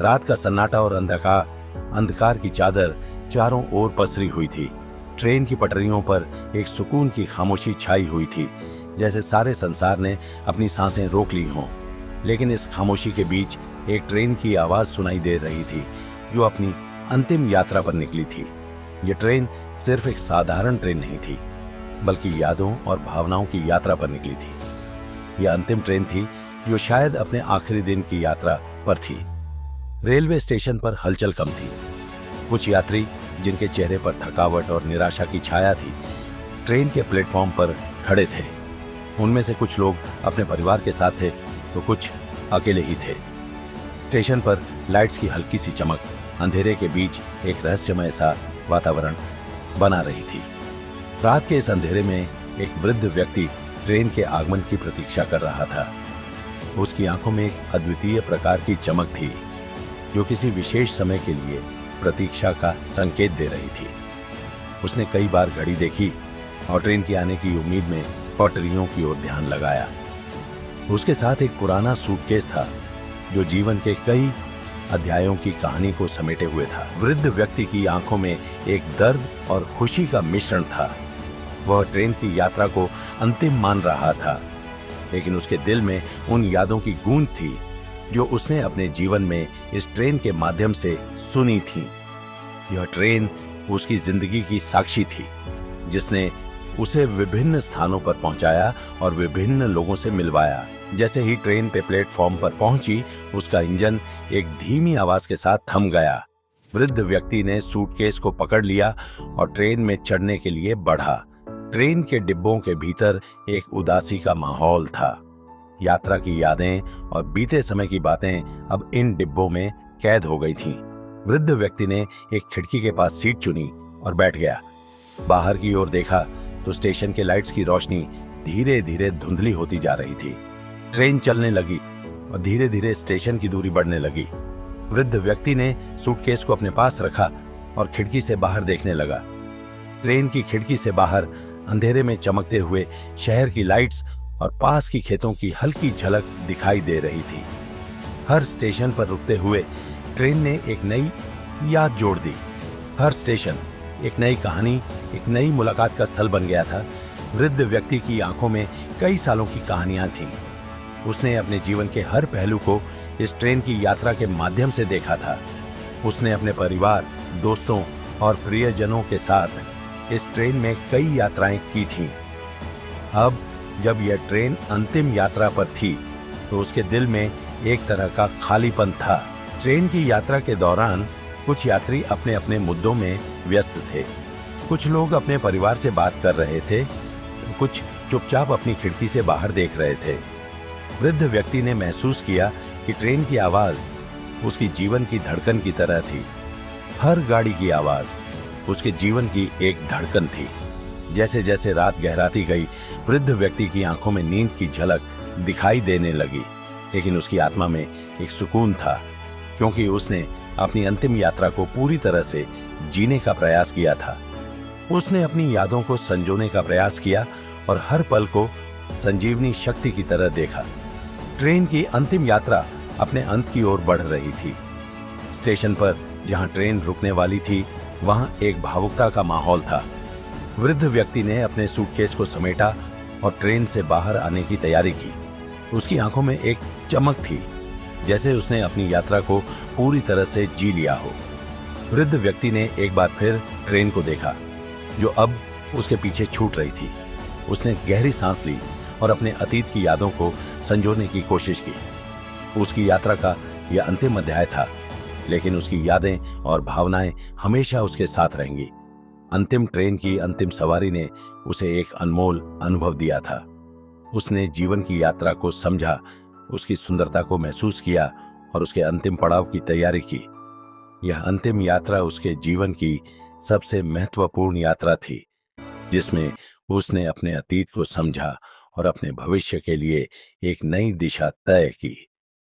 रात का सन्नाटा और अंधकार की चादर चारों ओर पसरी हुई थी। ट्रेन की पटरियों पर एक सुकून की खामोशी छाई हुई थी, जैसे सारे संसार ने अपनी सांसें रोक ली हों। लेकिन इस खामोशी के बीच एक ट्रेन की आवाज सुनाई दे रही थी, जो अपनी अंतिम यात्रा पर निकली थी। यह ट्रेन सिर्फ एक साधारण ट्रेन नहीं थी, बल्कि यादों और भावनाओं की यात्रा पर निकली थी। यह अंतिम ट्रेन थी जो शायद अपने आखिरी दिन की यात्रा पर थी। रेलवे स्टेशन पर हलचल कम थी। कुछ यात्री जिनके चेहरे पर थकावट और निराशा की छाया थी, ट्रेन के प्लेटफॉर्म पर खड़े थे। उनमें से कुछ लोग अपने परिवार के साथ थे, तो कुछ अकेले ही थे। स्टेशन पर लाइट्स की हल्की सी चमक अंधेरे के बीच एक रहस्यमय सा वातावरण बना रही थी। रात के इस अंधेरे में एक वृद्ध व्यक्ति ट्रेन के आगमन की प्रतीक्षा कर रहा था। उसकी आंखों में एक अद्वितीय प्रकार की चमक थी, जो किसी विशेष समय के लिए प्रतीक्षा का संकेत दे रही थी। उसने कई बार घड़ी देखी और ट्रेन के आने की उम्मीद में पटरियों की ओर ध्यान लगाया। उसके साथ एक पुराना सूटकेस था, जो जीवन के कई अध्यायों की कहानी को समेटे हुए था। वृद्ध व्यक्ति की आंखों में एक दर्द और खुशी का मिश्रण था। वह ट्रेन की यात्रा को अंतिम मान रहा था, लेकिन उसके दिल में उन यादों की गूंज थी जो उसने अपने जीवन में इस ट्रेन के माध्यम से सुनी थी। यह ट्रेन उसकी जिंदगी की साक्षी थी, जिसने उसे विभिन्न स्थानों पर पहुंचाया और विभिन्न लोगों से मिलवाया। जैसे ही ट्रेन पे प्लेटफॉर्म पर पहुंची, उसका इंजन एक धीमी आवाज के साथ थम गया। वृद्ध व्यक्ति ने सूटकेस को पकड़ लिया और ट्रेन में चढ़ने के लिए बढ़ा। ट्रेन के डिब्बों के भीतर एक उदासी का माहौल था। यात्रा की यादें और बीते समय की बातें अब इन डिब्बों में कैद हो गई थीं। वृद्ध व्यक्ति ने एक खिड़की के पास सीट चुनी और बैठ गया। बाहर की ओर देखा तो स्टेशन के लाइट्स की रोशनी धीरे धीरे धुंधली होती जा रही थी। ट्रेन चलने लगी और धीरे धीरे स्टेशन की दूरी बढ़ने लगी। वृद्ध व्यक्ति ने सूटकेस को अपने पास रखा और खिड़की से बाहर देखने लगा। ट्रेन की खिड़की से बाहर अंधेरे में चमकते हुए शहर की लाइट्स और पास की खेतों की हल्की झलक दिखाई दे रही थी। हर स्टेशन पर रुकते हुए ट्रेन ने एक नई याद जोड़ दी। हर स्टेशन एक नई कहानी, एक नई मुलाकात का स्थल बन गया था। वृद्ध व्यक्ति की आंखों में कई सालों की कहानियां थीं। उसने अपने जीवन के हर पहलू को इस ट्रेन की यात्रा के माध्यम से देखा था। उसने अपने परिवार, दोस्तों और प्रियजनों के साथ इस ट्रेन में कई यात्राएं की थीं। अब जब यह ट्रेन अंतिम यात्रा पर थी, तो उसके दिल में एक तरह का खालीपन था। ट्रेन की यात्रा के दौरान कुछ यात्री अपने अपने मुद्दों में व्यस्त थे। कुछ लोग अपने परिवार से बात कर रहे थे, कुछ चुपचाप अपनी खिड़की से बाहर देख रहे थे। वृद्ध व्यक्ति ने महसूस किया कि ट्रेन की आवाज उसकी जीवन की धड़कन की तरह थी। हर गाड़ी की आवाज उसके जीवन की एक धड़कन थी। जैसे जैसे रात गहराती गई, वृद्ध व्यक्ति की आंखों में नींद की झलक दिखाई देने लगी, लेकिन उसकी आत्मा में एक सुकून था, क्योंकि उसने अपनी अंतिम यात्रा को पूरी तरह से जीने का प्रयास किया था। उसने अपनी यादों को संजोने का प्रयास किया और हर पल को संजीवनी शक्ति की तरह देखा। ट्रेन की अंतिम यात्रा अपने अंत की ओर बढ़ रही थी। स्टेशन पर जहां ट्रेन रुकने वाली थी, वहां एक भावुकता का माहौल था। वृद्ध व्यक्ति ने अपने सूटकेस को समेटा और ट्रेन से बाहर आने की तैयारी की। उसकी आंखों में एक चमक थी, जैसे उसने अपनी यात्रा को पूरी तरह से जी लिया हो। वृद्ध व्यक्ति ने एक बार फिर ट्रेन को देखा, जो अब उसके पीछे छूट रही थी। उसने गहरी सांस ली और अपने अतीत की यादों को संजोने की कोशिश की। उसकी यात्रा का यह अंतिम अध्याय था, लेकिन उसकी यादें और भावनाएं हमेशा उसके साथ रहेंगी। अंतिम ट्रेन की अंतिम सवारी ने उसे एक अनमोल अनुभव दिया था। उसने जीवन की यात्रा को समझा, उसकी सुंदरता को महसूस किया और उसके अंतिम पड़ाव की तैयारी की। यह अंतिम यात्रा उसके जीवन की सबसे महत्वपूर्ण यात्रा थी, जिसमें उसने अपने अतीत को समझा और अपने भविष्य के लिए एक नई दिशा तय की।